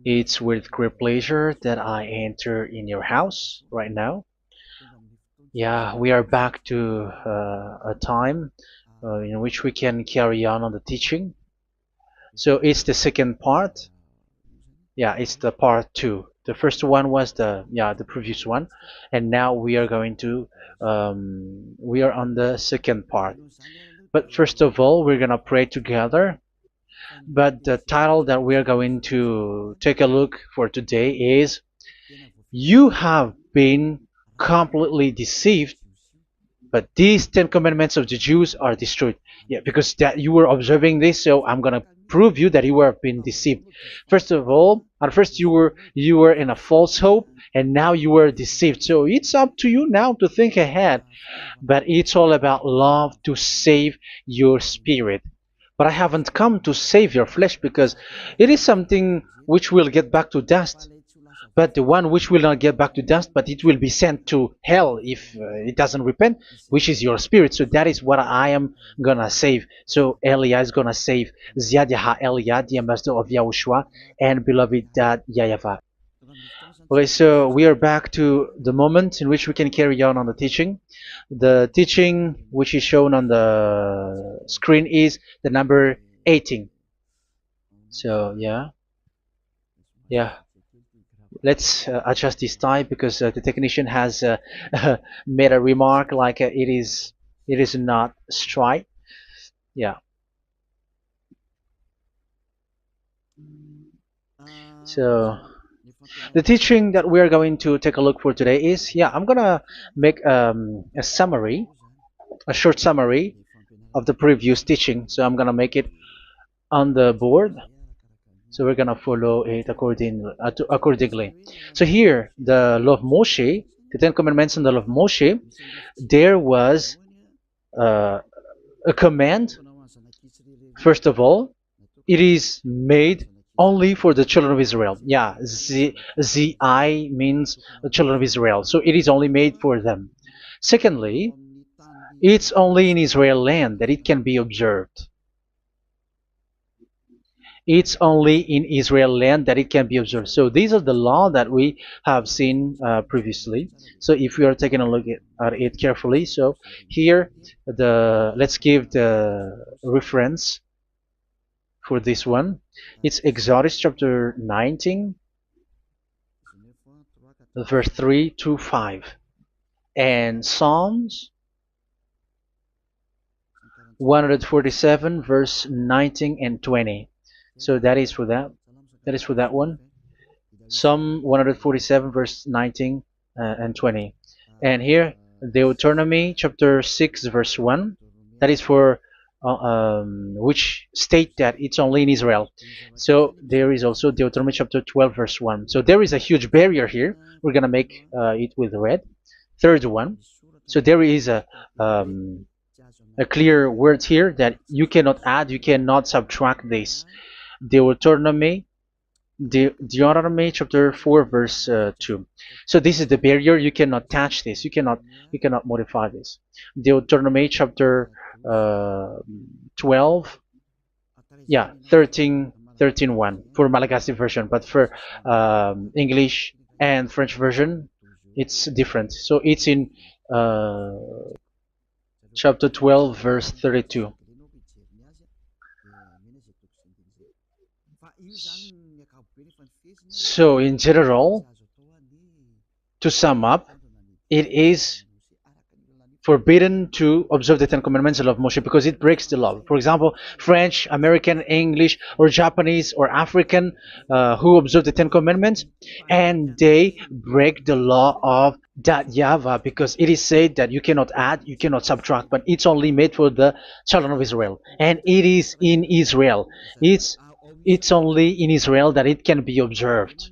It's with great pleasure that I enter in your house right now. Yeah, we are back to a time in which we can carry on the teaching. So it's the second part. Yeah, it's the part two. The first one was the previous one, and now we are going to we are on the second part. But first of all, we're gonna pray together. But the title that we are going to take a look for today is "You have been completely deceived, but these Ten Commandments of the Jews are destroyed." Yeah, because that you were observing this, so I'm gonna prove you that you were being deceived. First of all, at first you were in a false hope, and now you were deceived. So it's up to you now to think ahead. But it's all about love to save your spirit. But I haven't come to save your flesh because it is something which will get back to dust. But the one which will not get back to dust, but it will be sent to hell if it doesn't repent, which is your spirit. So that is what I am gonna save. So Elia is gonna save Ziadiha Elia, the ambassador of Yahushua, and beloved dad YAHVAH. Okay, so we are back to the moment in which we can carry on the teaching. The teaching which is shown on the screen is the number 18. So yeah, let's adjust this time because the technician has made a remark like it is not straight. Yeah. So the teaching that we are going to take a look for today is, I'm gonna make a summary, a short summary of the previous teaching. So I'm gonna make it on the board. So we're gonna follow it accordingly. So here, the law of Moshe, the Ten Commandments and the law of Moshe, there was uh, a command. First of all, it is made only for the children of Israel. Yeah, Z I means the children of Israel. So it is only made for them. Secondly, it's only in Israel land that it can be observed. It's only in Israel land that it can be observed. So these are the law that we have seen previously. So if we are taking a look at it carefully, so here let's give the reference for this one. It's Exodus chapter 19, verse 3 to 5, and Psalms 147, verse 19 and 20. So that is for that. That is for that one. Psalm 147, verse 19 and 20. And here, Deuteronomy chapter 6, verse 1. That is for which state that it's only in Israel. So there is also Deuteronomy chapter 12, verse 1. So there is a huge barrier here. We're going to make it with red. Third one. So there is a clear word here that you cannot add, you cannot subtract this. Deuteronomy Deuteronomy chapter 4 verse 2. So this is the barrier. You cannot touch this. You cannot modify this. Deuteronomy chapter 12, 13 1 for Malagasy version, but for English and French version, it's different. So it's in uh, chapter 12 verse 32. So in general, to sum up, it is forbidden to observe the Ten Commandments and love Moshe because it breaks the law. For example, French, American, English, or Japanese or African who observe the Ten Commandments and they break the law of that YAHVAH because it is said that you cannot add, you cannot subtract, but it's only made for the children of Israel, and it is in Israel. It's only in Israel that it can be observed.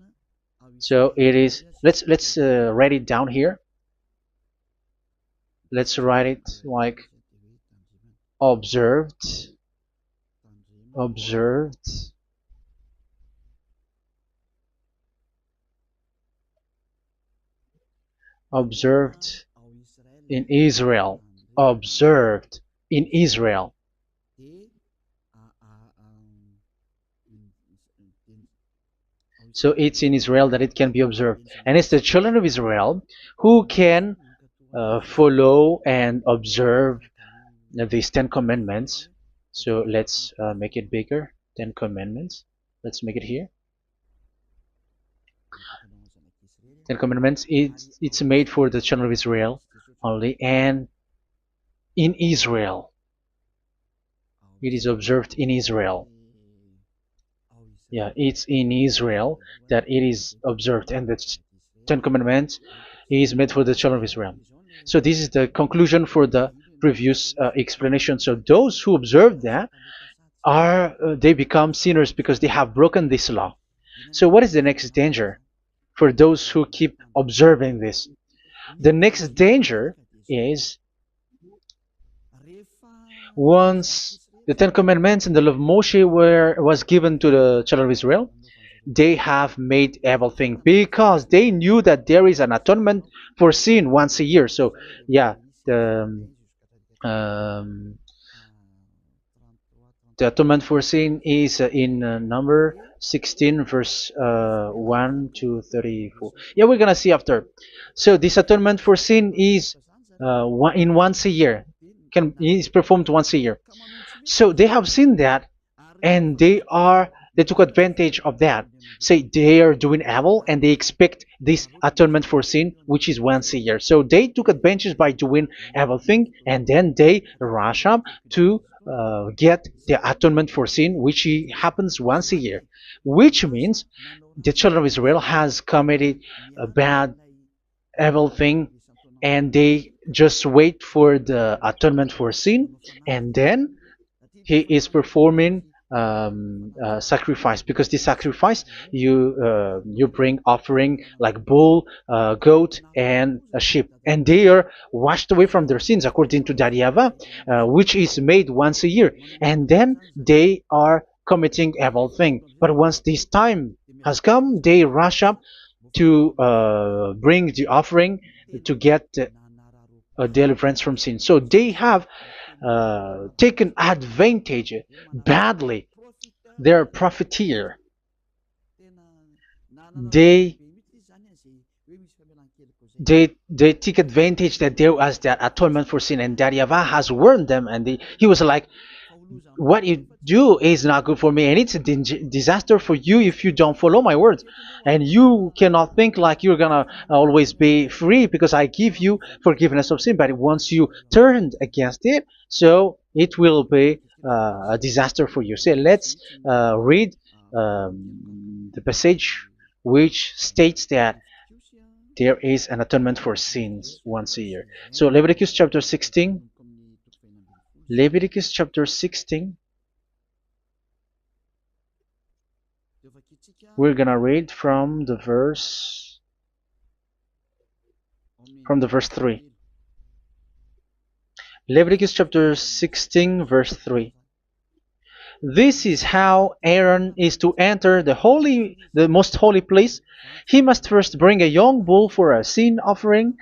So it is. Let's write it down here. Let's write it like observed, observed, observed in Israel, observed in Israel. So it's in Israel that it can be observed. And it's the children of Israel who can follow and observe these 10 commandments. So let's make it bigger. 10 commandments. Let's make it here. 10 commandments. It's made for the children of Israel only, and in Israel. It is observed in Israel. Yeah, it's in Israel that it is observed, and the 10 commandments is made for the children of Israel. So this is the conclusion for the previous explanation. So those who observe that are they become sinners because they have broken this law. So what is the next danger for those who keep observing this? The next danger is once the Ten Commandments and the law of Moshe was given to the children of Israel, they have made everything because they knew that there is an atonement for sin once a year. So yeah, um, the atonement for sin is in number 16 verse 1 to 34. Yeah, we're gonna see after. So this atonement for sin is in once a year, is performed once a year. So they have seen that, and they took advantage of that. Say they are doing evil and they expect this atonement for sin, which is once a year. So they took advantage by doing evil thing, and then they rush up to get the atonement for sin, which happens once a year, which means the children of Israel has committed a bad evil thing, and they just wait for the atonement for sin, and then he is performing sacrifice, because this sacrifice you bring offering like bull, goat, and a sheep, and they are washed away from their sins according to that YAHVAH, which is made once a year, and then they are committing evil thing. But once this time has come, they rush up to bring the offering to get deliverance from sin. So they have taken advantage badly. They're a profiteer. They they take advantage that there was that atonement for sin, and that YAHVAH has warned them, and he was like, what you do is not good for me, and it's a disaster for you if you don't follow my words. And you cannot think like you're gonna always be free because I give you forgiveness of sin, but once you turned against it, so it will be a disaster for you. So let's read the passage which states that there is an atonement for sins once a year. So Leviticus chapter 16. Leviticus chapter 16. We're gonna read from the verse 3. Leviticus chapter 16 verse 3. This is how Aaron is to enter the most holy place. He must first bring a young bull for a sin offering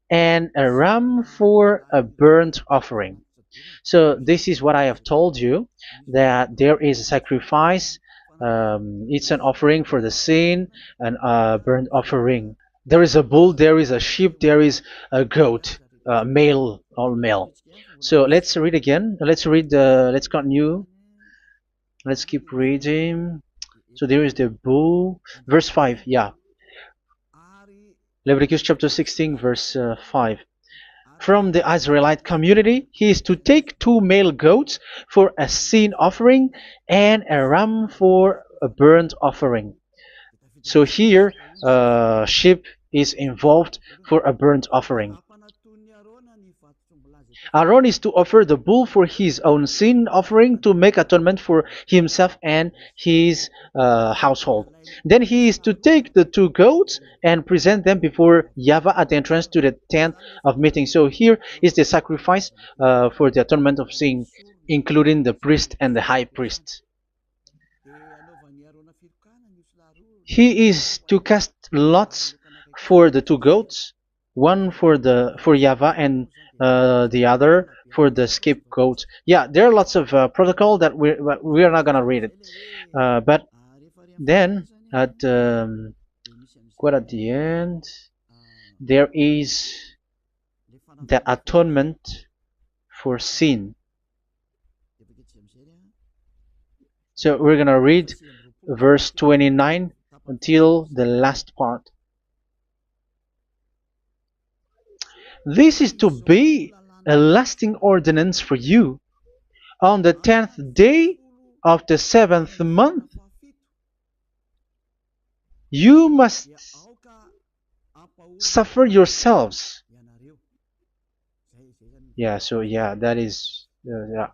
and a ram for a burnt offering. So this is what I have told you, that there is a sacrifice. It's an offering for the sin, and a burnt offering. There is a bull, there is a sheep, there is a goat, male, all male. So let's read again. Let's continue. Let's keep reading. So there is the bull, verse 5. Yeah, Leviticus chapter 16 verse 5. From the Israelite community, he is to take 2 male goats for a sin offering and a ram for a burnt offering. So here, sheep is involved for a burnt offering. Aaron is to offer the bull for his own sin offering to make atonement for himself and his household. Then he is to take the 2 goats and present them before YAHVAH at the entrance to the tent of meeting. So here is the sacrifice for the atonement of sin, including the priest and the high priest. He is to cast lots for the 2 goats, one for YAHVAH and the other for the scapegoat. Yeah, there are lots of protocol that we are not gonna read it, but then at quite at the end, there is the atonement for sin. So we're gonna read verse 29 until the last part. This is to be a lasting ordinance for you. On the 10th day of the 7th month, you must suffer yourselves. Yeah, so yeah, that is, yeah,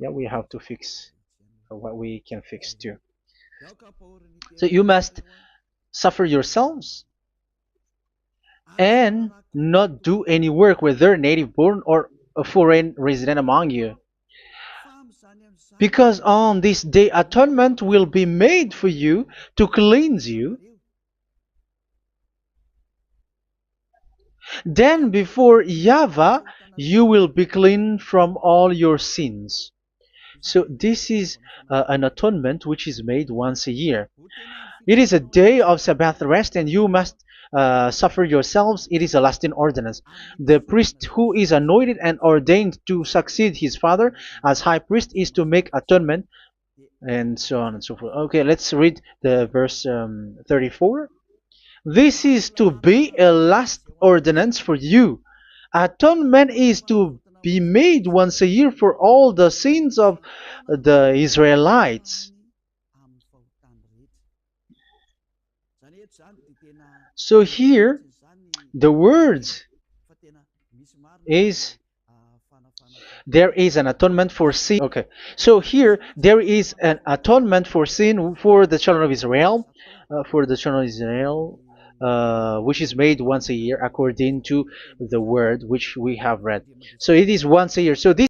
we have to fix what we can fix too. So you must suffer yourselves and not do any work, whether native born or a foreign resident among you. Because on this day atonement will be made for you to cleanse you. Then before YAHVAH you will be clean from all your sins. So this is an atonement which is made once a year. It is a day of Sabbath rest, and you must suffer yourselves. It is a lasting ordinance. The priest who is anointed and ordained to succeed his father as high priest is to make atonement, and so on and so forth. Okay, let's read the verse 34. This is to be a last ordinance for you. Atonement is to be made once a year for all the sins of the Israelites. So here, the words is there is an atonement for sin. Okay, so here there is an atonement for sin for the children of Israel, which is made once a year according to the word which we have read. So it is once a year. So this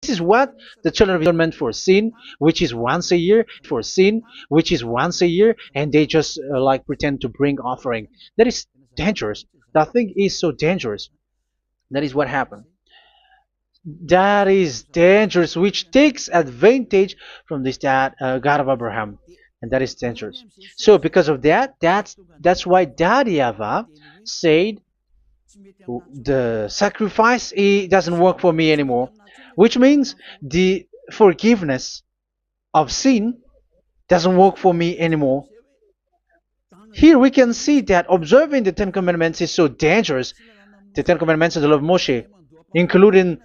is what the children of Israel meant for sin, which is once a year, and they just like pretend to bring offering. That is dangerous. That thing is so dangerous. That is what happened. That is dangerous, which takes advantage from this God of Abraham, and that is dangerous. So because of that, that's why Daddy YAHVAH said the sacrifice it doesn't work for me anymore, which means the forgiveness of sin doesn't work for me anymore. Here we can see that observing the Ten Commandments is so dangerous. The Ten Commandments of the law of Moshe, including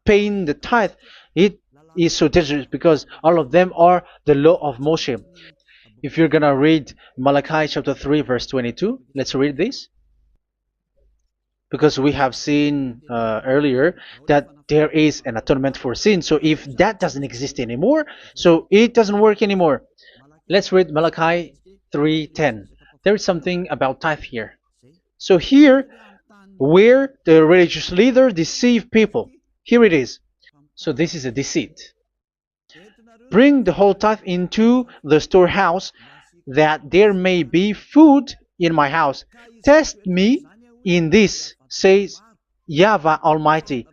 paying the tithe, it is so dangerous because all of them are the law of Moshe. If you're gonna read Malachi chapter 3 verse 22, let's read this. Because we have seen earlier that there is an atonement for sin. So if that doesn't exist anymore, so it doesn't work anymore. Let's read Malachi 3:10. There is something about tithe here. So here, where the religious leader deceive people, here it is. So this is a deceit. Bring the whole tithe into the storehouse, that there may be food in my house. Test me in this, says YAHVAH Almighty,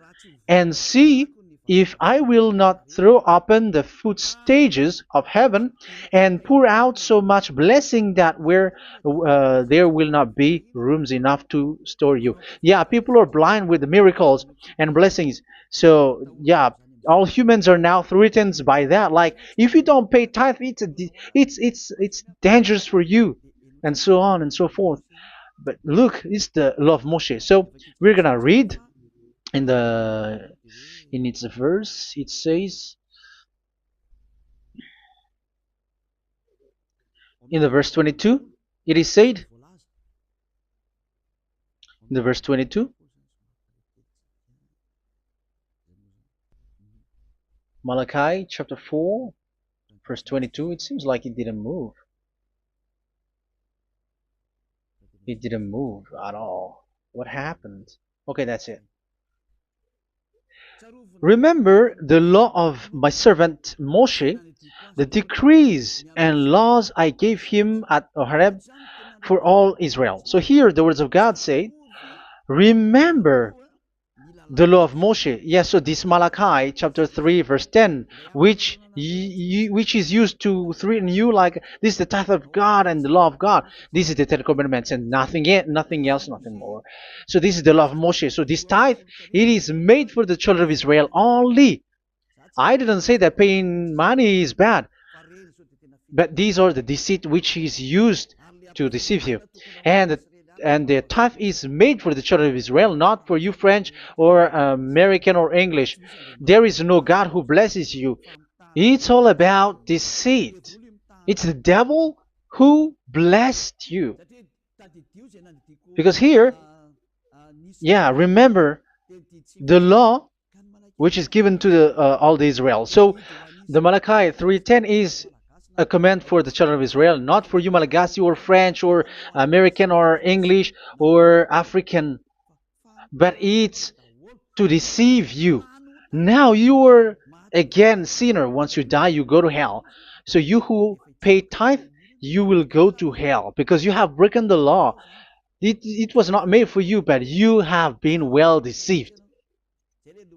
and see if I will not throw open the food stages of heaven and pour out so much blessing that where there will not be rooms enough to store you. Yeah, people are blind with the miracles and blessings. So yeah, all humans are now threatened by that. Like if you don't pay tithe, it's dangerous for you, and so on and so forth. But look, it's the law of Moshe. So we're gonna read in its verse. It says in the verse 22. It is said in the verse 22. Malachi chapter 4 verse 22. It seems like it didn't move. It didn't move at all. What happened? Okay, that's it. Remember the law of my servant Moshe, the decrees and laws I gave him at Horeb for all Israel. So here the words of God say, remember The law of Moshe. Yes, so this Malachi chapter 3 verse 10, which is used to threaten you like this is the tithe of God and the law of God. This is the Ten Commandments and nothing yet, nothing else, nothing more. So this is the law of Moshe. So this tithe, it is made for the children of Israel only. I didn't say that paying money is bad, but these are the deceit which is used to deceive you. And the tithe is made for the children of Israel, not for you French or American or English. There is no God who blesses you. It's all about deceit. It's the devil who blessed you. Because here, yeah, remember the law which is given to all the Israel. So the Malachi 3:10 is a command for the children of Israel, not for you Malagasy or French or American or English or African, but it's to deceive you. Now you are again sinner. Once you die, you go to hell. So you who pay tithe, you will go to hell because you have broken the law. It was not made for you, but you have been well deceived.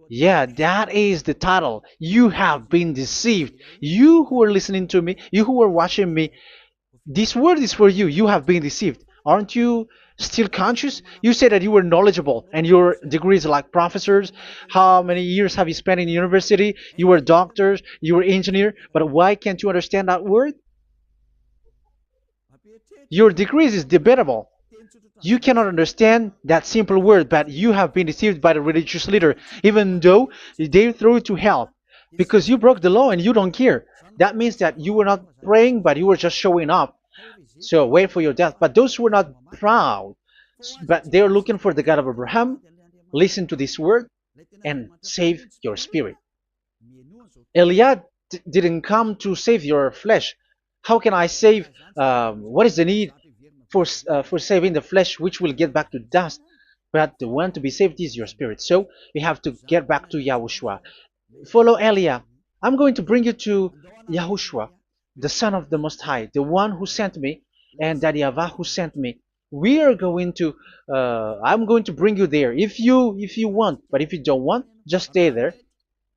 Yeah, that is the title. You have been deceived. You who are listening to me, you who are watching me, this word is for you. You have been deceived. Aren't you still conscious? You said that you were knowledgeable and your degrees are like professors. How many years have you spent in university? You were doctors, you were engineer, but why can't you understand that word? Your degrees is debatable. You cannot understand that simple word, but you have been deceived by the religious leader, even though they throw you to hell because you broke the law and you don't care. That means that you were not praying, but you were just showing up. So wait for your death. But those who are not proud, but they are looking for the God of Abraham, listen to this word and save your spirit. Eliad didn't come to save your flesh. How can I save? What is the need for saving the flesh, which will get back to dust? But the one to be saved is your spirit. So we have to get back to YAHOSHUAH. Follow Elia. I'm going to bring you to YAHOSHUAH, the Son of the Most High, the one who sent me, and that YAHVAH who sent me. We are going to. I'm going to bring you there if you want, but if you don't want, just stay there.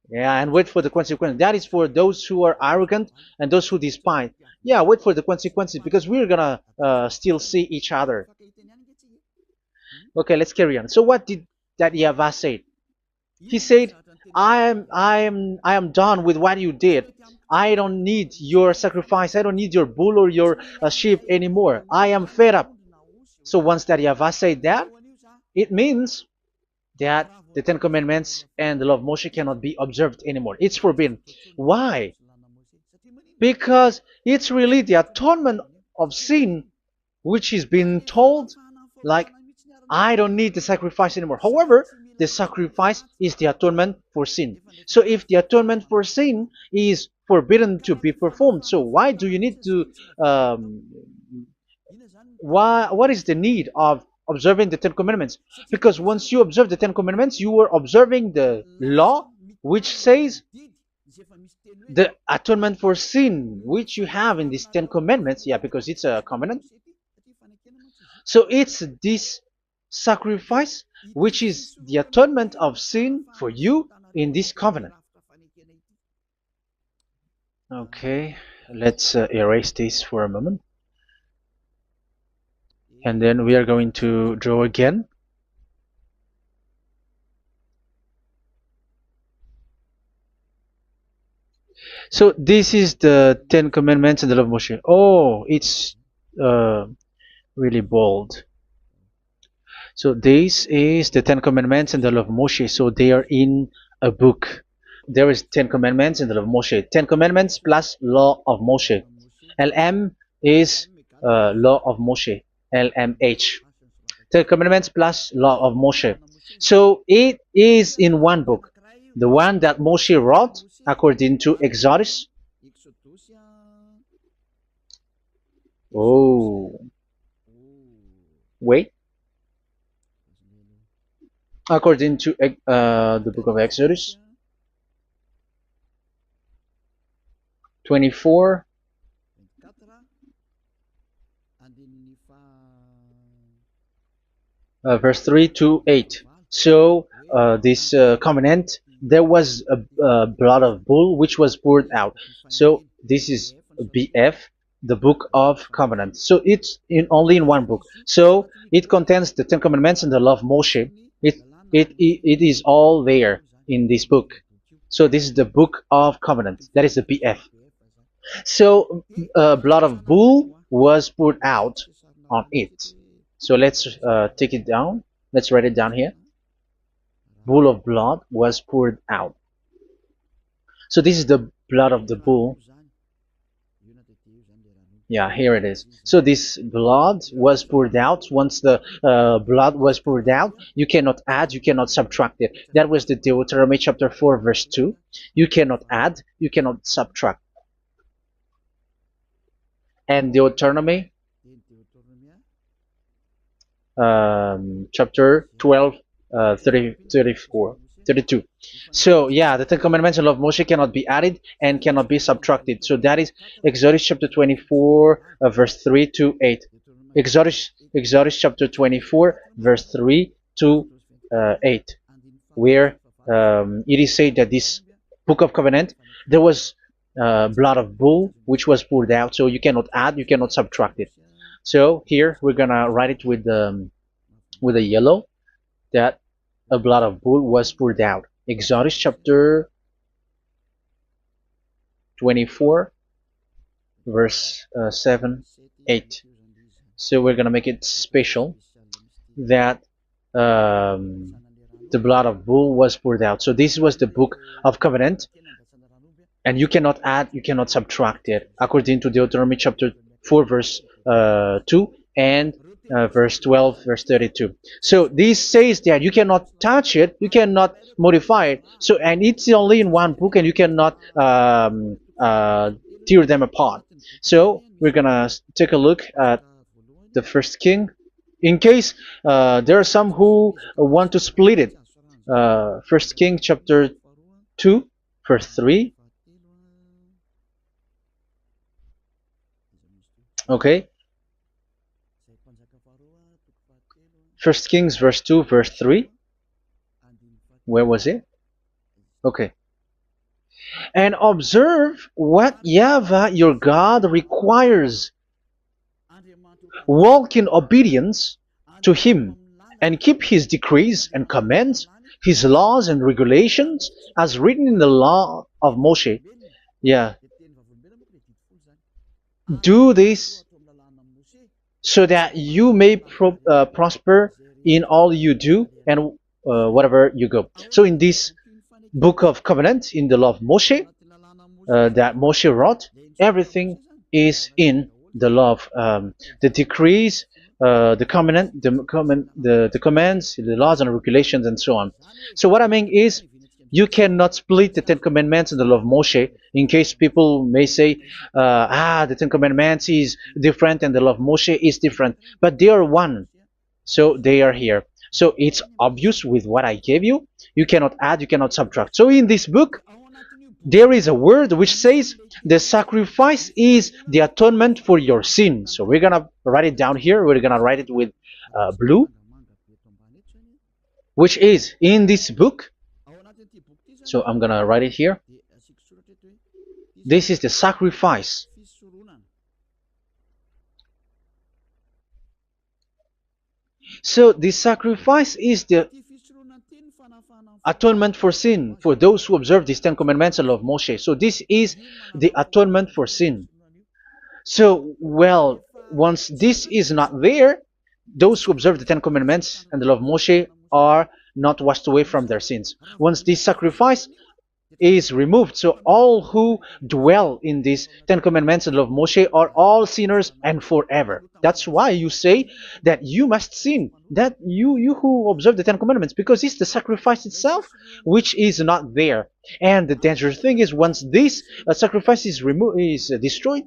Yeah, and wait for the consequences. That is for those who are arrogant and those who despise. Yeah, wait for the consequences because we're gonna still see each other. Okay, let's carry on. So what did that YAHVAH say? He said, I am done with what you did. I don't need your sacrifice. I don't need your bull or your sheep anymore. I am fed up. So once that YAHVAH said that, it means that the Ten Commandments and the law of Moshe cannot be observed anymore. It's forbidden. Why? Because it's really the atonement of sin which is being told, like, I don't need the sacrifice anymore. However, the sacrifice is the atonement for sin. So if the atonement for sin is forbidden to be performed, so why do you need to what is the need of observing the Ten Commandments? Because once you observe the Ten Commandments, you are observing the law which says the atonement for sin which you have in these Ten Commandments. Yeah, because it's a covenant. So it's this sacrifice which is the atonement of sin for you in this covenant. Okay, let's erase this for a moment. And then we are going to draw again. So this is the Ten Commandments and the law of Moshe. Oh, it's really bold. So this is the Ten Commandments and the law of Moshe. So they are in a book. There is Ten Commandments and the law of Moshe. Ten Commandments plus law of Moshe. LM is law of Moshe. LMH. Ten Commandments plus law of Moshe. So it is in one book. The one that Moshe wrote according to Exodus. Oh, wait. According to the book of Exodus 24, verse 3 to 8. So this covenant, there was a blood of bull which was poured out. So this is BF, the Book of Covenant. So it's in only in one book. So it contains the Ten Commandments and the law of Moshe. It is all there in this book. So this is the Book of Covenant. That is the BF. So blood of bull was poured out on it. So let's take it down. Let's write it down here. Bull of blood was poured out. So this is the blood of the bull. Yeah, here it is. So this blood was poured out. Once the blood was poured out, you cannot add, you cannot subtract it. That was the Deuteronomy chapter 4 verse 2. You cannot add, you cannot subtract. And Deuteronomy chapter 12 34 32. So yeah, the Ten Commandments and law of Moshe cannot be added and cannot be subtracted. So that is Exodus chapter 24 verse 3 to 8. Exodus chapter 24 verse 3 to 8, where it is said that this book of covenant, there was blood of bull which was poured out, so you cannot add, you cannot subtract it. So here we're gonna write it with a yellow, that a blood of bull was poured out. Exodus chapter 24 verse 7 8. So we're gonna make it special that the blood of bull was poured out. So this was the book of covenant, and you cannot add, you cannot subtract it, according to Deuteronomy chapter 4 verse 2 and verse 12 verse 32. So this says that you cannot touch it, you cannot modify it. So, and it's only in one book, and you cannot tear them apart. So we're gonna take a look at the first king, in case there are some who want to split it. First King chapter 2 verse 3. Okay, First Kings verse 2 verse 3. Where was it? Okay. And observe what YAHVAH your God requires. Walk in obedience to him, and keep his decrees and commands, his laws and regulations, as written in the law of Moshe. Yeah. Do this so that you may prosper in all you do and whatever you go. So in this book of covenant, in the law of Moshe, that Moshe wrote, everything is in the law of the decrees, the covenant, the commands, the laws and regulations, and so on. So what I mean is, you cannot split the Ten Commandments and the law of Moshe, in case people may say, the Ten Commandments is different and the law of Moshe is different, but they are one. So they are here. So it's obvious with what I gave you. You cannot add, you cannot subtract. So in this book, there is a word which says the sacrifice is the atonement for your sin. So we're gonna write it down here. We're gonna write it with blue, which is in this book. So I'm gonna write it here. This is the sacrifice. So the sacrifice is the atonement for sin for those who observe these Ten Commandments and law of Moshe. So this is the atonement for sin. So, well, once this is not there, those who observe the Ten Commandments and the law of Moshe are not washed away from their sins. Once this sacrifice is removed, so all who dwell in these Ten Commandments and law of Moshe are all sinners and forever. That's why you say that you must sin, that you who observe the Ten Commandments, because it's the sacrifice itself which is not there. And the dangerous thing is, once this sacrifice is destroyed,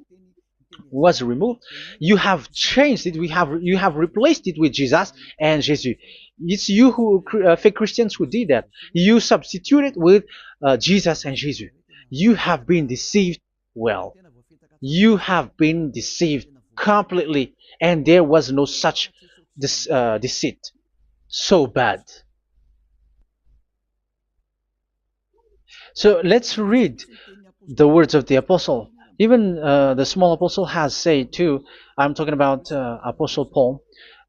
was removed, you have changed it. You have replaced it with Jesus and Jesus. It's you who fake Christians who did that. You substitute it with Jesus and Jesus. You have been deceived. Well, you have been deceived completely, and there was no such deceit. So bad. So let's read the words of the apostle. Even the small apostle has said too. I'm talking about Apostle Paul,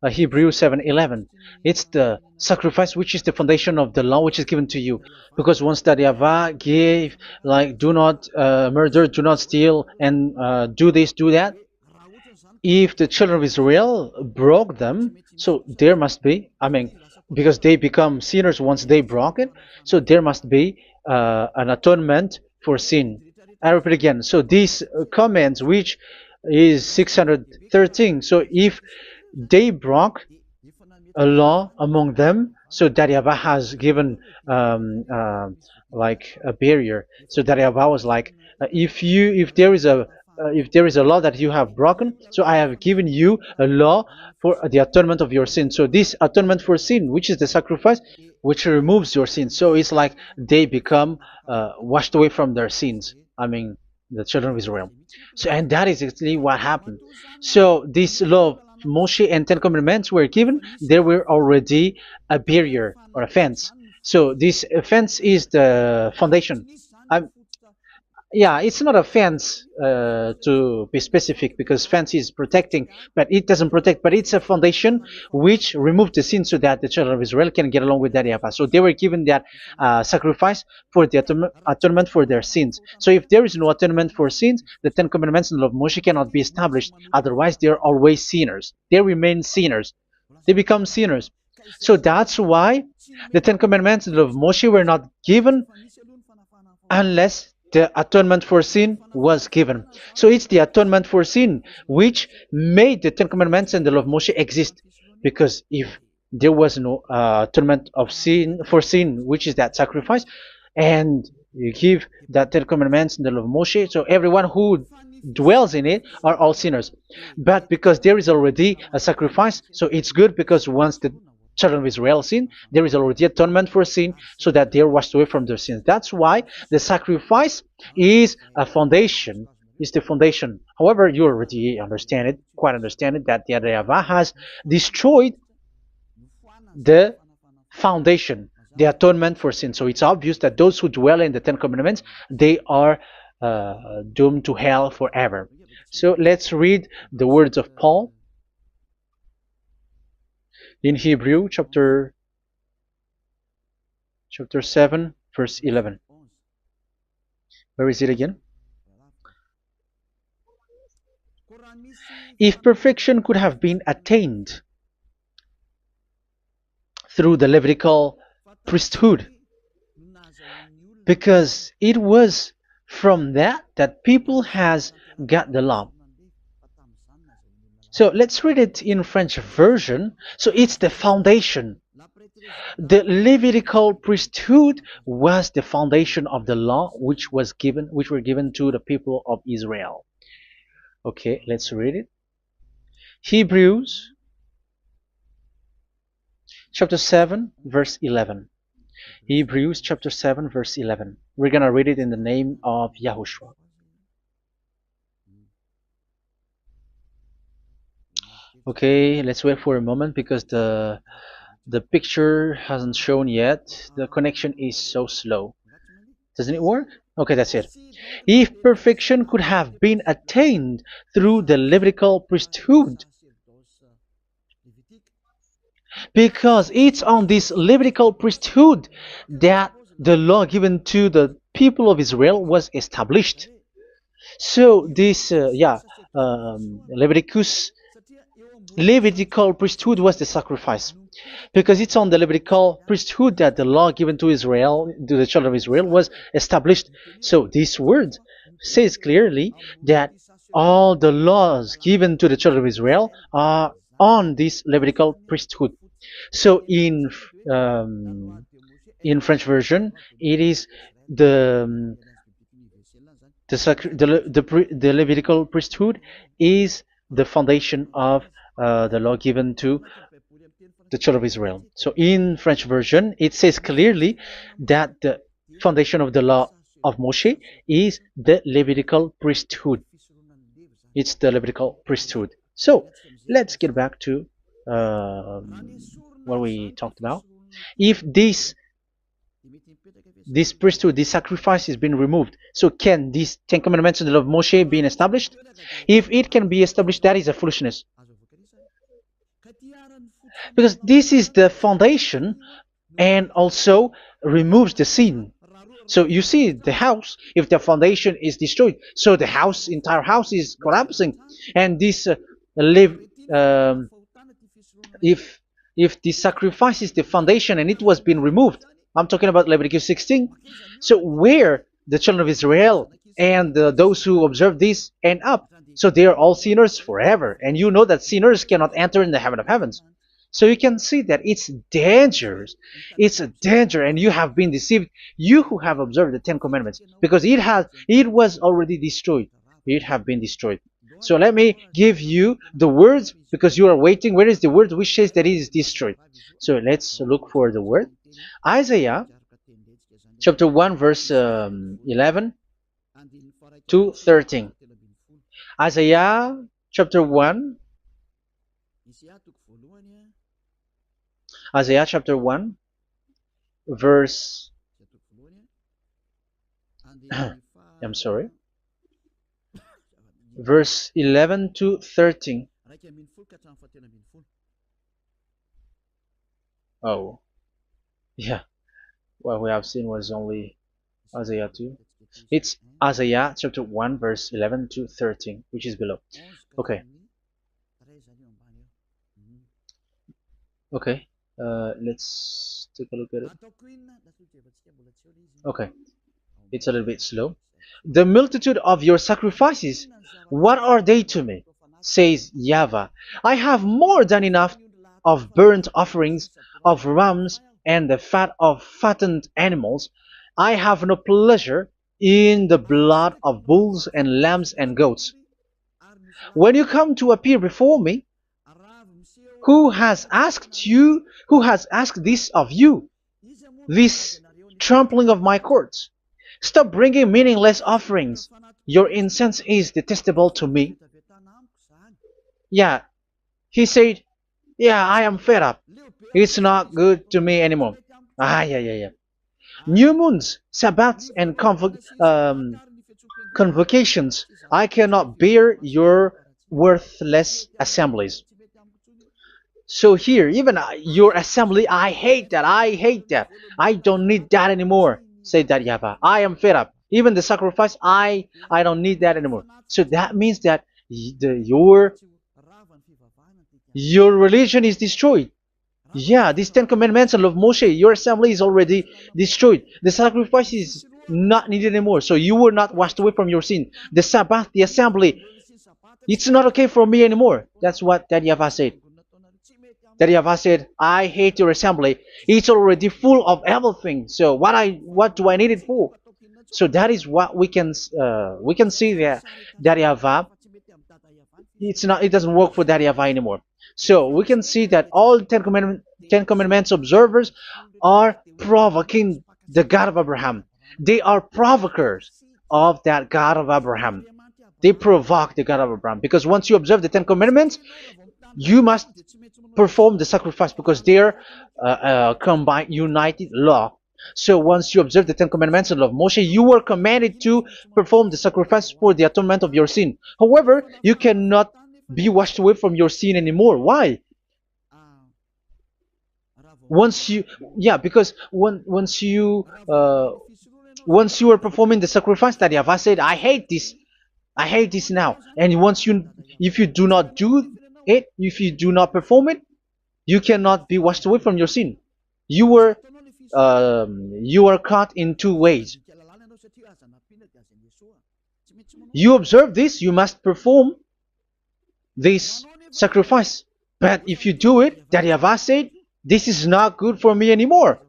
Hebrews 7:11. It's the sacrifice which is the foundation of the law which is given to you. Because once that Yahweh gave, like, do not murder, do not steal, and do this, do that, if the children of Israel broke them, so there must be, I mean, because they become sinners once they broke it, so there must be an atonement for sin. I repeat again. So these comments, which is 613, so if they broke a law among them, so that Yahweh has given like a barrier. So that Yahweh was like, if there is a law that you have broken, so I have given you a law for the atonement of your sin. So this atonement for sin, which is the sacrifice, which removes your sin. So it's like they become washed away from their sins. I mean, the children of Israel. So, and that is actually what happened. So this law of Moshe and Ten Commandments were given. There were already a barrier or a fence. So this fence is the foundation. I, yeah, it's not a fence to be specific, because fence is protecting, but it doesn't protect. But it's a foundation which removed the sin so that the children of Israel can get along with that Yahweh. So they were given that sacrifice for the atonement for their sins. So if there is no atonement for sins, the Ten Commandments and the law of Moshe cannot be established. Otherwise, they are always sinners. They remain sinners. They become sinners. So that's why the Ten Commandments and the law of Moshe were not given unless the atonement for sin was given. So it's the atonement for sin which made the Ten Commandments and the law of Moshe exist. Because if there was no atonement of sin for sin, which is that sacrifice, and you give that Ten Commandments and the law of Moshe, so everyone who dwells in it are all sinners. But because there is already a sacrifice, so it's good, because once the children of Israel sin, there is already atonement for sin, so that they are washed away from their sins. That's why the sacrifice is a foundation, is the foundation. However, you already understand it, quite understand it, that the Yahweh has destroyed the foundation, the atonement for sin. So it's obvious that those who dwell in the Ten Commandments, they are doomed to hell forever. So let's read the words of Paul in Hebrew chapter 7 verse 11. Where is it again? If perfection could have been attained through the Levitical priesthood, because it was from that people has got the law. So let's read it in French version. So it's the foundation. The Levitical priesthood was the foundation of the law which were given to the people of Israel. Okay, let's read it. Hebrews chapter 7 verse 11. Hebrews chapter 7 verse 11. We're going to read it in the name of YAHOSHUAH. Okay, let's wait for a moment, because the picture hasn't shown yet. The connection is so slow. Doesn't it work? Okay, that's it. If perfection could have been attained through the Levitical priesthood, because it's on this Levitical priesthood that the law given to the people of Israel was established. So this, Levitical priesthood was the sacrifice, because it's on the Levitical priesthood that the law given to Israel, to the children of Israel, was established. So this word says clearly that all the laws given to the children of Israel are on this Levitical priesthood. So in French version, it is the Levitical priesthood is the foundation of the law given to the children of Israel. So in French version, it says clearly that the foundation of the law of Moshe is the Levitical priesthood. It's the Levitical priesthood. So let's get back to what we talked about. If this this priesthood, this sacrifice is being removed. So can these 10 commandments and the law of Moshe be established? If it can be established, that is a foolishness. Because this is the foundation and also removes the sin. So you see the house, if the foundation is destroyed, so the house, entire house is collapsing. And this if the sacrifice is the foundation and it was being removed, I'm talking about Leviticus 16. So where the children of Israel and those who observe this end up? So they are all sinners forever. And you know that sinners cannot enter in the heaven of heavens. So you can see that it's dangerous. It's a danger, and you have been deceived, you who have observed the 10 commandments, because it was already destroyed. It have been destroyed. So let me give you the words, because you are waiting. Where is the word which says that it is destroyed? So let's look for the word. Isaiah chapter 1 verse 11 to 13. Isaiah chapter 1. Isaiah chapter 1 verse I'm sorry, verse 11 to 13. Oh, yeah, what we have seen was only Isaiah 2. It's Isaiah chapter 1 verse 11 to 13, which is below. Okay. Okay. Let's take a look at it. Okay, it's a little bit slow. The multitude of your sacrifices, what are they to me? Says YAHVAH. I have more than enough of burnt offerings, of rams, and the fat of fattened animals. I have no pleasure in the blood of bulls and lambs and goats. When you come to appear before me, who has asked this of you, this trampling of my courts? Stop bringing meaningless offerings. Your incense is detestable to me. Yeah, he said, yeah, I am fed up. It's not good to me anymore. Yeah. New moons, Sabbaths, and convocations. I cannot bear your worthless assemblies. So here, even your assembly, I hate that. I don't need that anymore. Say that, YAHVAH. I am fed up. Even the sacrifice, I don't need that anymore. So that means that your religion is destroyed. Yeah, these 10 commandments and law of Moshe, your assembly is already destroyed. The sacrifice is not needed anymore. So you were not washed away from your sin. The Sabbath, the assembly, it's not okay for me anymore. That's what that YAHVAH said. That YAHVAH said, I hate your assembly. It's already full of everything. So what do I need it for? So that is what we can see there. That YAHVAH, it doesn't work for that YAHVAH anymore. So we can see that all 10 commandments observers are provoking the God of Abraham. They are provokers of that God of Abraham. They provoke the God of Abraham, because once you observe the 10 commandments, you must perform the sacrifice, because they're combined, united law. So once you observe the 10 commandments and law of Moshe, you were commanded to perform the sacrifice for the atonement of your sin. However, you cannot be washed away from your sin anymore. Why? Because once you are performing the sacrifice that YAHVAH said, I hate this now. And if you do not do it, if you do not perform it, you cannot be washed away from your sin. You are caught in two ways. You observe this, you must perform this sacrifice. But if you do it, that YAHVAH said, this is not good for me anymore.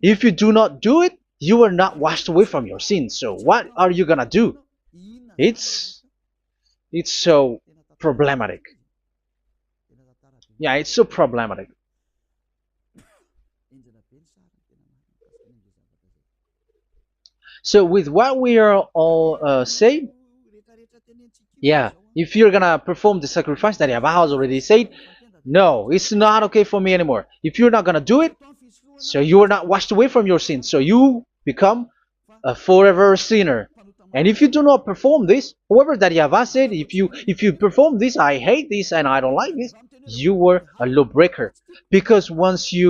If you do not do it, you are not washed away from your sin. So what are you gonna do? It's so problematic. Yeah, it's so problematic. So with what we are all saying, yeah, if you're gonna perform the sacrifice that YAHVAH has already said, no, it's not okay for me anymore. If you're not gonna do it, so you are not washed away from your sin. So you become a forever sinner. And if you do not perform this, however that YAHVAH said, if you perform this, I hate this and I don't like this, you were a lawbreaker. Because once you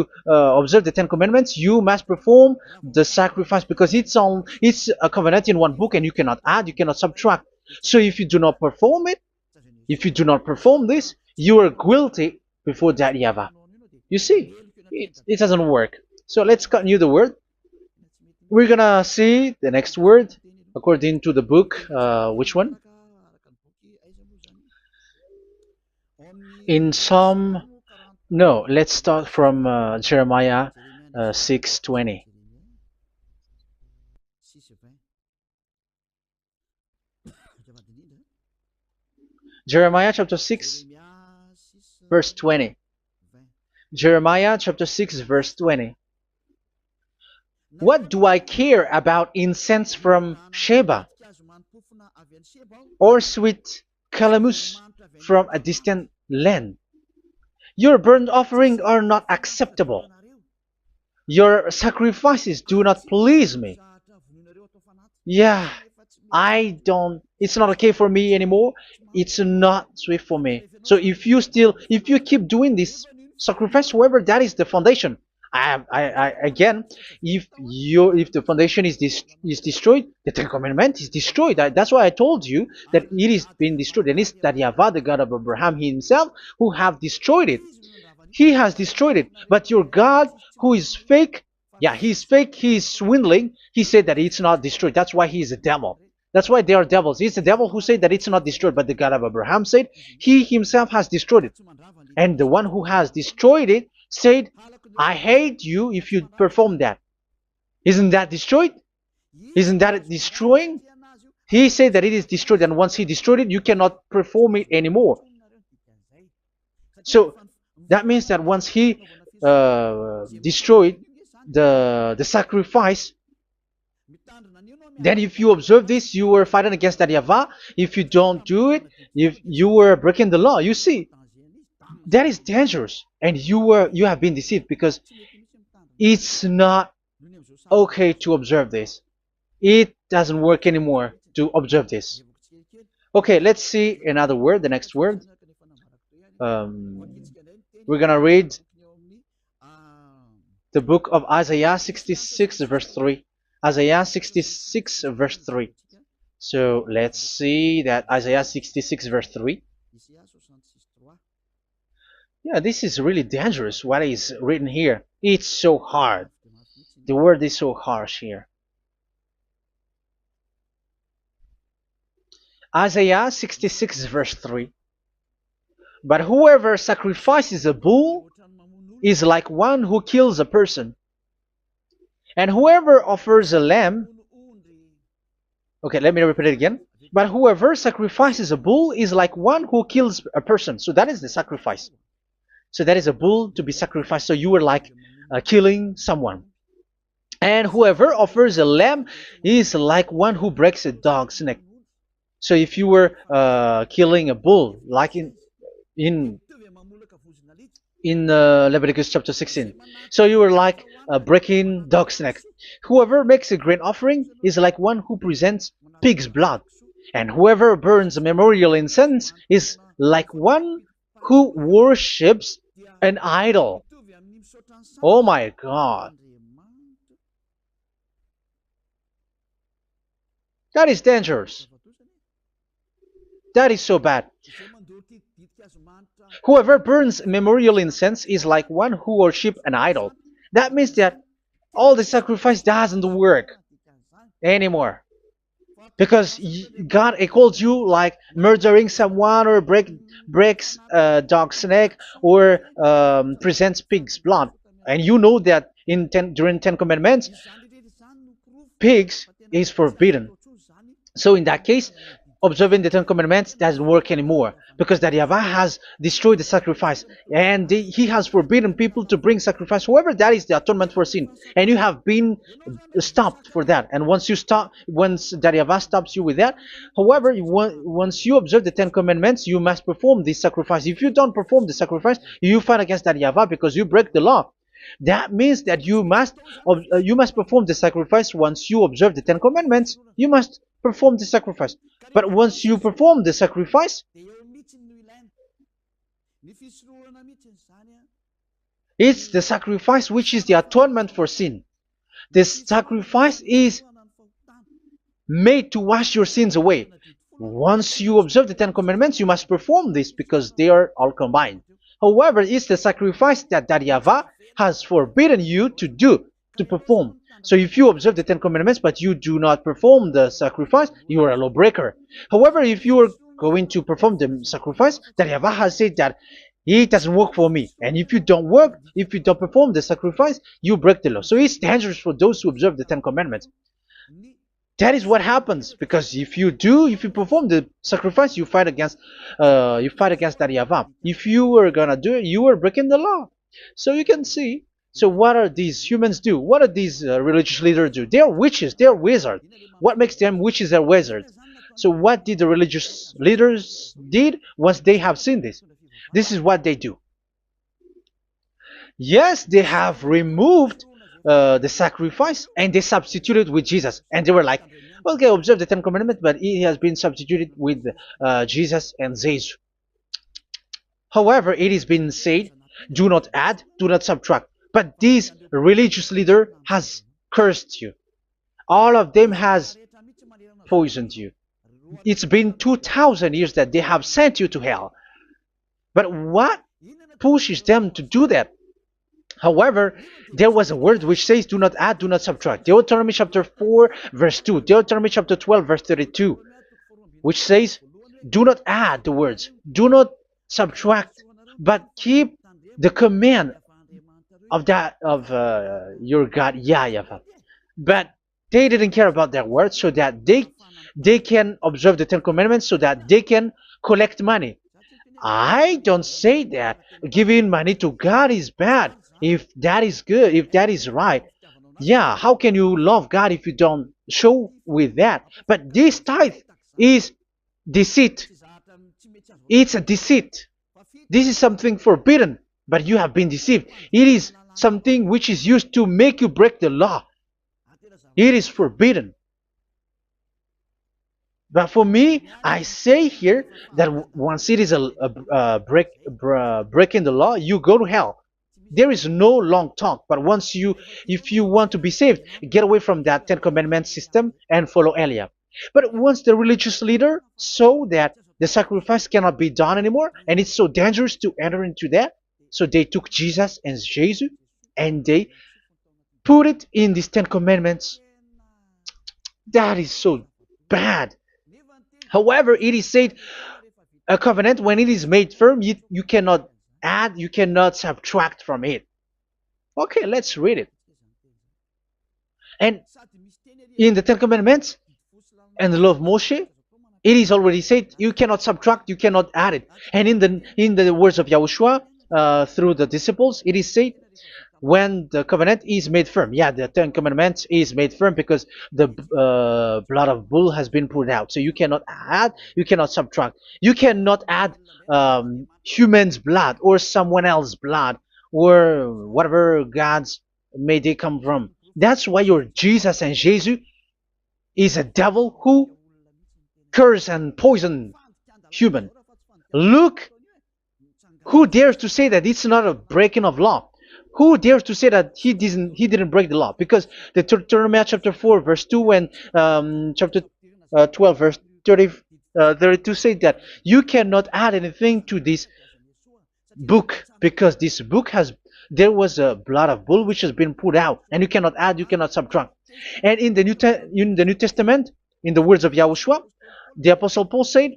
observe the Ten Commandments, you must perform the sacrifice, because it's a covenant in one book, and you cannot add, you cannot subtract. So if you do not perform it, if you do not perform this, you are guilty before that YAHVAH. You see, it doesn't work. So let's continue the word. We're gonna see the next word according to the book. Which one? In Psalm. No, let's start from Jeremiah 6:20. Jeremiah chapter 6, verse 20. Jeremiah chapter 6, verse 20. What do I care about incense from Sheba, or sweet calamus from a distant land? Your burnt offerings are not acceptable. Your sacrifices do not please me. Yeah, it's not okay for me anymore. It's not sweet for me. So if you keep doing this sacrifice, however, that is the foundation. Again, if the foundation is destroyed, the Ten Commandment is destroyed. That's why I told you that it is being destroyed, and it's that YAHVAH, the God of Abraham himself, who have destroyed it. He has destroyed it. But your God, who is fake, yeah, he's fake, he's swindling. He said that it's not destroyed. That's why he is a devil. That's why they are devils. It's the devil who said that it's not destroyed, but the God of Abraham said he himself has destroyed it. And the one who has destroyed it said, I hate you if you perform that. Isn't that destroyed? Isn't that destroying? He said that it is destroyed, and once he destroyed it, you cannot perform it anymore. So that means that once he destroyed the sacrifice, then if you observe this, you were fighting against that YAHVAH. If you don't do it, if you were breaking the law. You see, that is dangerous, and you have been deceived, because it's not okay to observe this. It doesn't work anymore to observe this. Okay, let's see another word, the next word. We're gonna read the book of Isaiah 66 verse 3. Isaiah 66 verse 3. So let's see that Isaiah 66 verse 3. Yeah, this is really dangerous what is written here. It's so hard. The word is so harsh here. Isaiah 66 verse 3. But whoever sacrifices a bull is like one who kills a person. And whoever offers a lamb... Okay, let me repeat it again. But whoever sacrifices a bull is like one who kills a person. So that is the sacrifice. So that is a bull to be sacrificed. So you were like killing someone. And whoever offers a lamb is like one who breaks a dog's neck. So if you were killing a bull, like in Leviticus chapter 16, so you were like breaking dog's neck. Whoever makes a grain offering is like one who presents pig's blood. And whoever burns a memorial incense is like one who worships an idol. Oh my God. That is dangerous. That is so bad. Whoever burns memorial incense is like one who worships an idol. That means that all the sacrifice doesn't work anymore. Because God calls you like murdering someone, or breaks a dog's neck, or presents pig's blood. And you know that during Ten Commandments, pigs is forbidden. So in that case, observing the Ten Commandments doesn't work anymore, because that YAHVAH has destroyed the sacrifice, and he has forbidden people to bring sacrifice. However, that is the atonement for sin, and you have been stopped for that. And once that YAHVAH stops you with that, however, once you observe the Ten Commandments, you must perform this sacrifice. If you don't perform the sacrifice, you fight against that YAHVAH, because you break the law. That means that you must perform the sacrifice once you observe the Ten Commandments. You must perform the sacrifice. But once you perform the sacrifice, it's the sacrifice which is the atonement for sin. This sacrifice is made to wash your sins away. Once you observe the Ten Commandments, you must perform this because they are all combined. However, it's the sacrifice that YAHVAH has forbidden you to do, to perform. So if you observe the Ten Commandments but you do not perform the sacrifice, you are a lawbreaker. However, if you are going to perform the sacrifice, YAHVAH has said that it doesn't work for me. And if you don't perform the sacrifice, you break the law. So it's dangerous for those who observe the Ten Commandments. That is what happens, because if you perform the sacrifice, you fight against YAHVAH. If you are gonna do it, you are breaking the law. So you can see. So what are these humans do? What are these religious leaders do? They are witches. They are wizards. What makes them witches and wizards? So what did the religious leaders did once they have seen this? This is what they do. Yes, they have removed the sacrifice and they substituted with Jesus, and they were like, okay, observe the Ten Commandments, but it has been substituted with Jesus and Jesus. However, it has been said, do not add, do not subtract. But this religious leader has cursed you. All of them has poisoned you. It's been 2,000 years that they have sent you to hell. But what pushes them to do that? However, there was a word which says, do not add, do not subtract. Deuteronomy chapter 4, verse 2. Deuteronomy chapter 12, verse 32. Which says, do not add the words. Do not subtract. But keep the command of your God, YAHVAH. But they didn't care about their words, so that they can observe the Ten Commandments, so that they can collect money. I don't say that giving money to God is bad. If that is good, if that is right, yeah, how can you love God if you don't show with that? But this tithe is deceit. It's a deceit. This is something forbidden, but you have been deceived. It is something which is used to make you break the law. It is forbidden. But for me, I say here that once it is breaking the law, you go to hell. There is no long talk. But if you want to be saved, get away from that Ten Commandments system and follow Eliab. But once the religious leader saw that the sacrifice cannot be done anymore, and it's so dangerous to enter into that, so they took Jesus and Jesus and they put it in these Ten Commandments. That is so bad. However, it is said, a covenant, when it is made firm, you cannot add, you cannot subtract from it. Okay, let's read it. And in the Ten Commandments and the law of Moshe, it is already said, you cannot subtract, you cannot add it. And in the words of YAHOSHUAH, through the disciples, it is said, when the covenant is made firm. Yeah, the Ten Commandments is made firm because the blood of bull has been poured out. So you cannot add, you cannot subtract. You cannot add human's blood or someone else's blood or whatever gods may they come from. That's why your Jesus and Jesus is a devil who curse and poison human. Look, who dares to say that it's not a breaking of law? Who dares to say that he didn't break the law? Because the Deuteronomy chapter 4 verse 2 and chapter 12 verse 32 say that you cannot add anything to this book, because this book there was a blood of bull which has been put out, and you cannot add, you cannot subtract. And in the New Testament, in the words of YAHOSHUAH, the Apostle Paul said,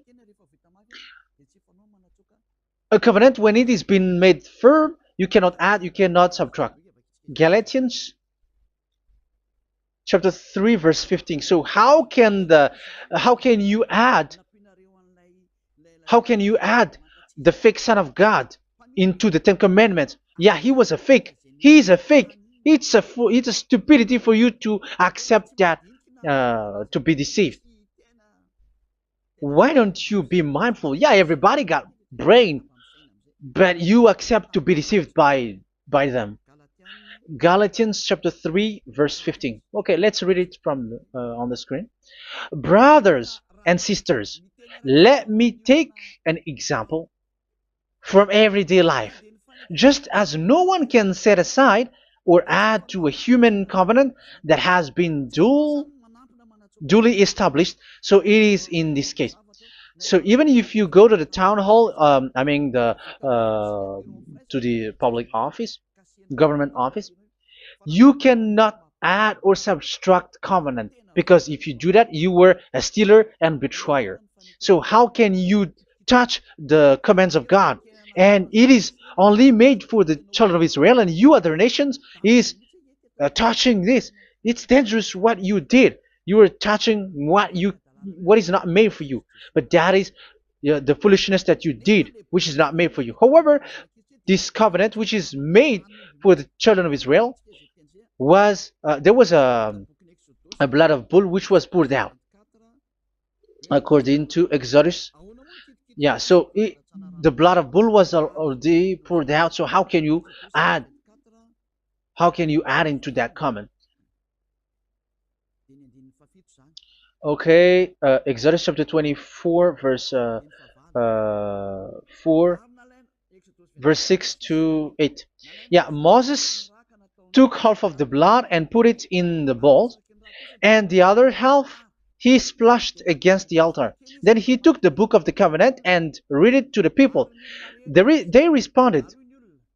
a covenant, when it is been made firm, you cannot add, you cannot subtract. Galatians chapter 3 verse 15. So how can you add the fake Son of God into the Ten Commandments? Yeah, he was a fake. He is a fake. It's a stupidity for you to accept that, to be deceived. Why don't you be mindful? Yeah, everybody got brain, but you accept to be deceived by them. Galatians chapter 3 verse 15. Okay, let's read it from on the screen. Brothers and sisters, let me take an example from everyday life. Just as no one can set aside or add to a human covenant that has been duly established, so it is in this case. So even if you go to the town hall, I mean to the public office, government office, you cannot add or subtract covenant, because if you do that, you were a stealer and betrayer. So how can you touch the commands of God? And it is only made for the children of Israel, and you other nations is touching this. It's dangerous what you did. You are touching what is not made for you. But that is the foolishness that you did, which is not made for you. However, this covenant, which is made for the children of Israel, was there was a blood of bull which was poured out according to Exodus. Yeah, so the blood of bull was already poured out. So add how can you add into that covenant? Okay, Exodus chapter 24 verse 4 verse 6 to 8. Yeah, Moses took half of the blood and put it in the bowl, and the other half he splashed against the altar. Then he took the book of the covenant and read it to the people. They responded,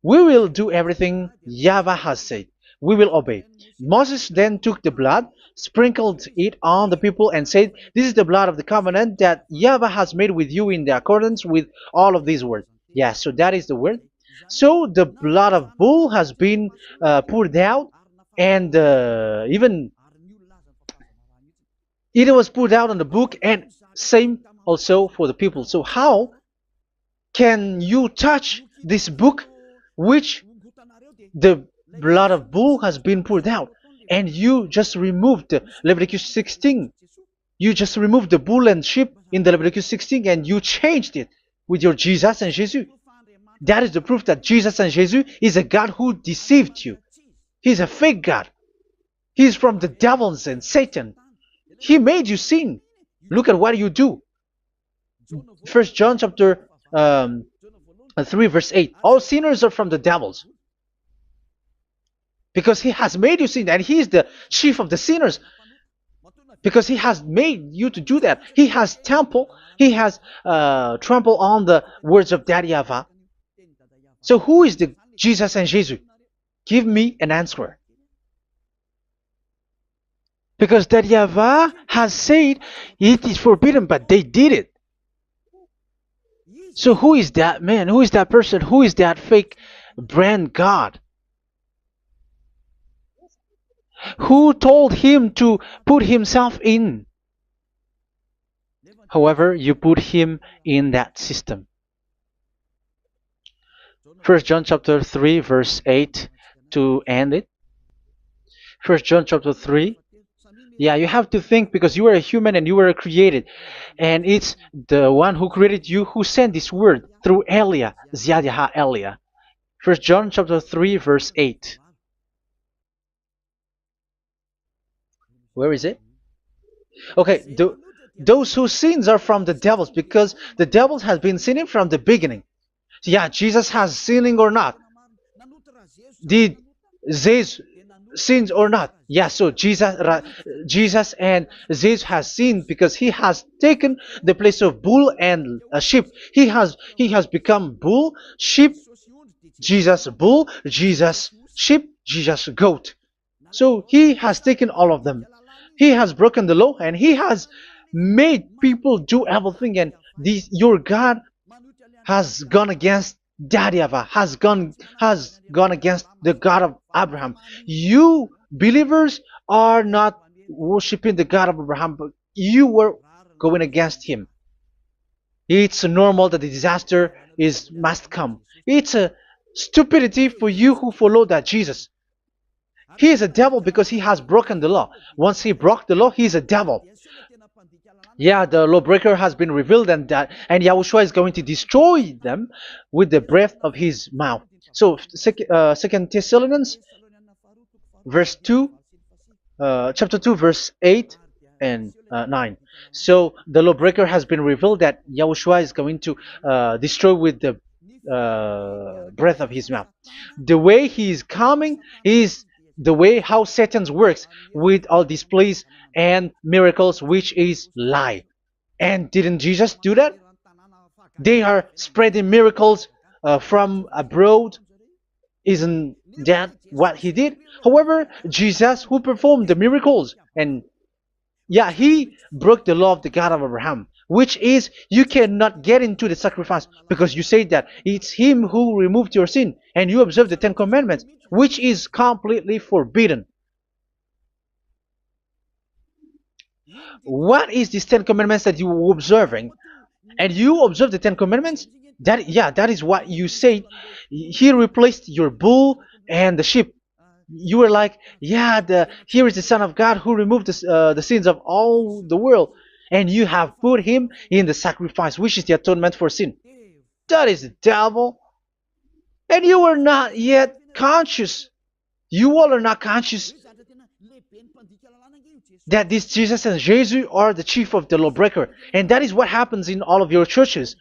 "We will do everything YAHVAH has said. We will obey." Moses then took the blood, sprinkled it on the people, and said, "This is the blood of the covenant that YAHVAH has made with you in accordance with all of these words." Yeah, so that is the word. So the blood of bull has been poured out, and even it was poured out on the book, and same also for the people. So how can you touch this book which the blood of bull has been poured out? And you just removed Leviticus 16. You just removed the bull and sheep in the Leviticus 16, and you changed it with your Jesus and Jesus. That is the proof that Jesus and Jesus is a God who deceived you. He's a fake God. He's from the devils and Satan. He made you sin. Look at what you do. First John chapter 3 verse 8. All sinners are from the devils, because he has made you sin, and he is the chief of the sinners, because he has made you to do that. He has trampled on the words of Daddy YAHVAH. So who is the Jesus and Jesus? Give me an answer. Because Daddy YAHVAH has said it is forbidden, but they did it. So who is that man? Who is that person? Who is that fake brand God? Who told him to put himself in? However, you put him in that system. First John chapter 3 verse 8 to end it. First John chapter 3. Yeah, you have to think, because you are a human and you were created. And it's the one who created you who sent this word through Elia, Ziyadah Elia. First John chapter 3 verse 8. Where is it? Okay, those whose sins are from the devils, because the devils has been sinning from the beginning. Yeah, Jesus has sinning or not? Did Jesus sins or not? Yeah, so Jesus and Jesus has sinned, because he has taken the place of bull and a sheep. He has become bull, sheep, Jesus bull, Jesus sheep, Jesus goat. So he has taken all of them. He has broken the law, and he has made people do everything. And your God has gone against Daddy YAHVAH, has gone against the God of Abraham. You believers are not worshiping the God of Abraham, but you were going against him. It's normal that the disaster must come. It's a stupidity for you who follow that Jesus. He is a devil because he has broken the law. Once he broke the law, he is a devil. Yeah, the lawbreaker has been revealed, and Yahushua is going to destroy them with the breath of his mouth. So, Second Thessalonians verse 2, chapter 2, verse 8 and 9. So the lawbreaker has been revealed that Yahushua is going to destroy with the breath of his mouth. The way he is coming is the way how Satan works with all displays and miracles, which is lie. And didn't Jesus do that? They are spreading miracles from abroad. Isn't that what he did? However, Jesus, who performed the miracles, and yeah, he broke the law of the God of Abraham, which is you cannot get into the sacrifice because you say that it's him who removed your sin, and you observe the Ten Commandments, which is completely forbidden. What is these Ten Commandments that you were observing? And you observe the Ten Commandments? That, yeah, that is what you said. He replaced your bull and the sheep. You were like, yeah, here is the Son of God who removed the sins of all the world, and you have put him in the sacrifice, which is the atonement for sin. That is the devil, and you are not yet conscious. You all are not conscious that this Jesus and Jesus are the chief of the lawbreaker, and that is what happens in all of your churches.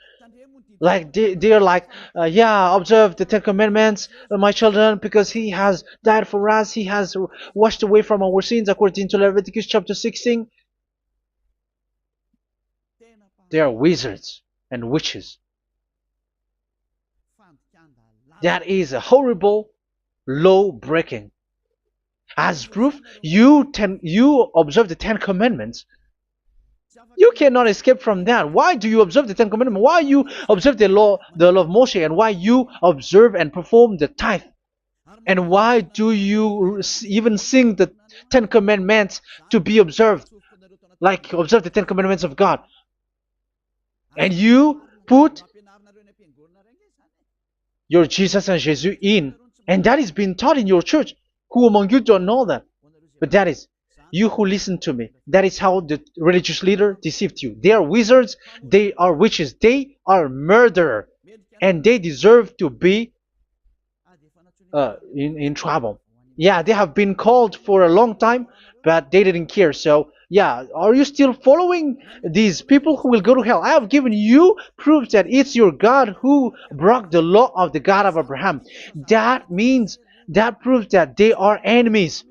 Like they are like, yeah, observe the Ten Commandments, my children, because he has died for us. He has washed away from our sins, according to Leviticus chapter 16. They are wizards and witches. That is a horrible law breaking. As proof, you observe the Ten Commandments. You cannot escape from that. Why do you observe the Ten Commandments? Why you observe the law of Moshe, and why you observe and perform the tithe? And why do you even sing the Ten Commandments to be observed? Like observe the Ten Commandments of God. And you put your Jesus and Jesus in. And that is being taught in your church. Who among you don't know that? But that is you who listen to me. That is how the religious leader deceived you. They are wizards. They are witches. They are murderers. And they deserve to be in trouble. Yeah, they have been called for a long time, but they didn't care. So, yeah, are you still following these people who will go to hell? I have given you proof that it's your God who broke the law of the God of Abraham. That means, that proves that they are enemies.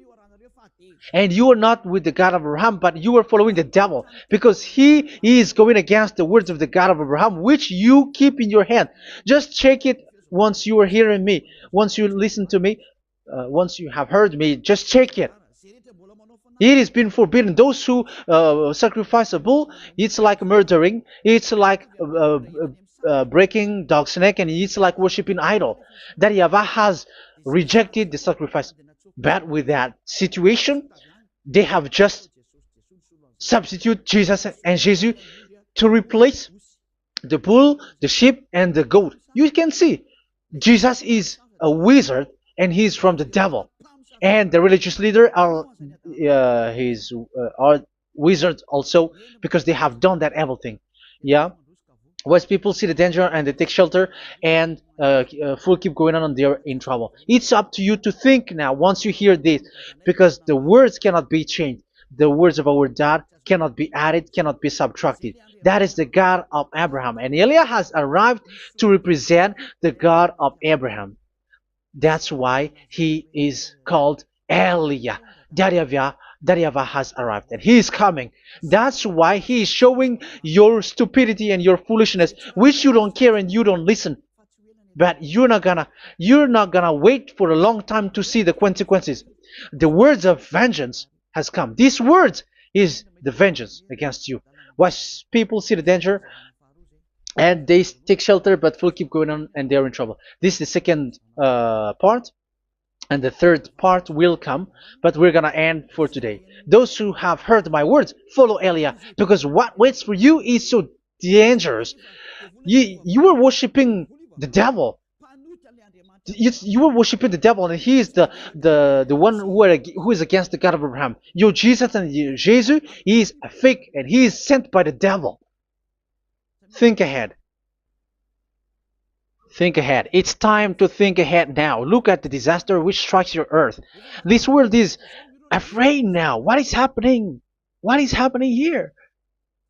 And you are not with the God of Abraham, but you are following the devil, because he is going against the words of the God of Abraham, which you keep in your hand. Just check it once you are hearing me, once you listen to me, once you have heard me, just check it. It has been forbidden. Those who sacrifice a bull, it's like murdering, it's like breaking dog's neck, and it's like worshiping idol. That YAHVAH has rejected the sacrifice. But with that situation, they have just substitute Jesus and Jesus to replace the bull, the sheep, and the goat. You can see Jesus is a wizard, and he's from the devil. And the religious leader are are wizards also, because they have done that evil thing. Yeah. Once people see the danger and they take shelter, and full keep going on, and they're in trouble. It's up to you to think now once you hear this, because the words cannot be changed. The words of our God cannot be added, cannot be subtracted. That is the God of Abraham, and Eliah has arrived to represent the God of Abraham. That's why he is called Eliah. YAHVAH has arrived, and he is coming. That's why he is showing your stupidity and your foolishness, which you don't care and you don't listen. But you're not gonna wait for a long time to see the consequences. The words of vengeance has come. These words is the vengeance against you. Watch people see the danger and they take shelter, but will keep going on, and they're in trouble. This is the second part, and the third part will come, but we're gonna end for today. Those who have heard my words, follow Eliah, because what waits for you is so dangerous. You were worshiping the devil. You were worshiping the devil, and he is the one who is against the God of Abraham. Your Jesus and your Jesus, he is a fake, and he is sent by the devil. Think ahead. Think ahead. It's time to think ahead now. Look at the disaster which strikes your earth. This world is afraid now. What is happening? What is happening here?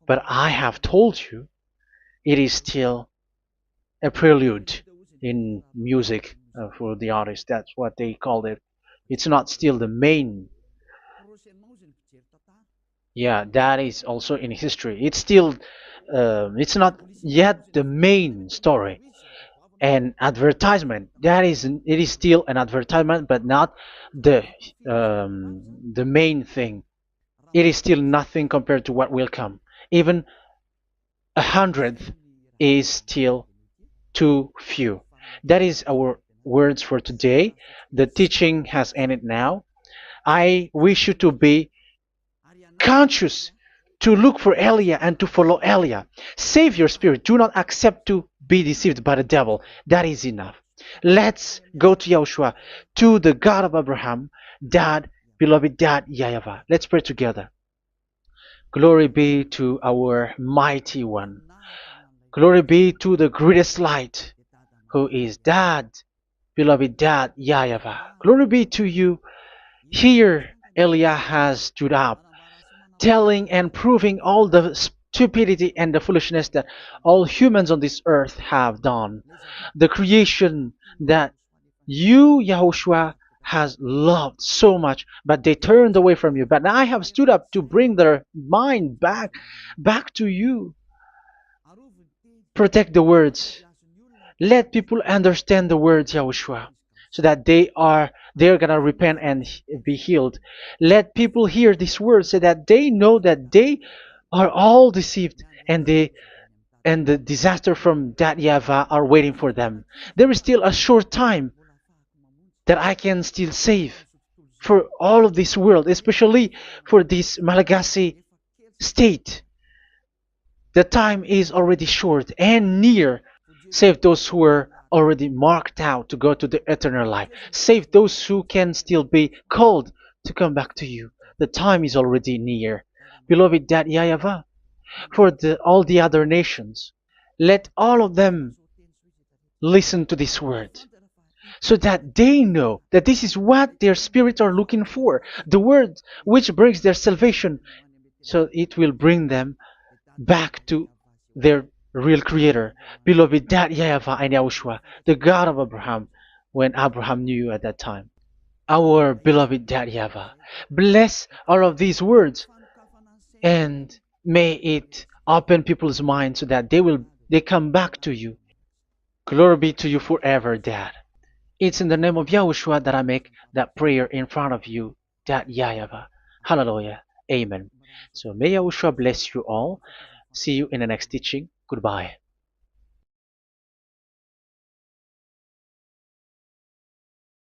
But I have told you, it is still a prelude in music for the artist. That's what they called it. It's not still the main. Yeah, that is also in history. It's still, it's not yet the main story. And advertisement, that is, it is still an advertisement, but not the the main thing. It is still nothing compared to what will come. Even a hundredth is still too few. That is our words for today. The teaching has ended now. I wish you to be conscious, to look for Elia and to follow Elia. Save your spirit. Do not accept to be deceived by the devil. That is enough. Let's go to Yahushua, to the God of Abraham, Dad, beloved Dad, YAHVAH. Let's pray together. Glory be to our mighty one. Glory be to the greatest light, who is Dad, beloved Dad, YAHVAH. Glory be to you. Here, Elia has stood up, telling and proving all the stupidity and the foolishness that all humans on this earth have done. The creation that you, Yahushua, has loved so much, but they turned away from you. But I have stood up to bring their mind back to you. Protect the words. Let people understand the words, Yahushua, so that they're gonna repent and be healed. Let people hear these words so that they know that they are all deceived, and the disaster from that YAHVAH are waiting for them. There is still a short time that I can still save for all of this world, especially for this Malagasy state. The time is already short and near. Save those who are already marked out to go to the eternal life. Save those who can still be called to come back to you. The time is already near. Beloved Dad YAHVAH, for all the other nations, let all of them listen to this word, so that they know that this is what their spirits are looking for, the word which brings their salvation, so it will bring them back to their real creator, beloved Dad YAHVAH and Yahushua, the God of Abraham, when Abraham knew you at that time. Our beloved Dad YAHVAH, bless all of these words, and may it open people's minds so that they come back to you. Glory be to you forever, Dad. It's in the name of Yahushua that I make that prayer in front of you, Dad YAHVAH. Hallelujah. Amen. So may Yahushua bless you all. See you in the next teaching. Goodbye.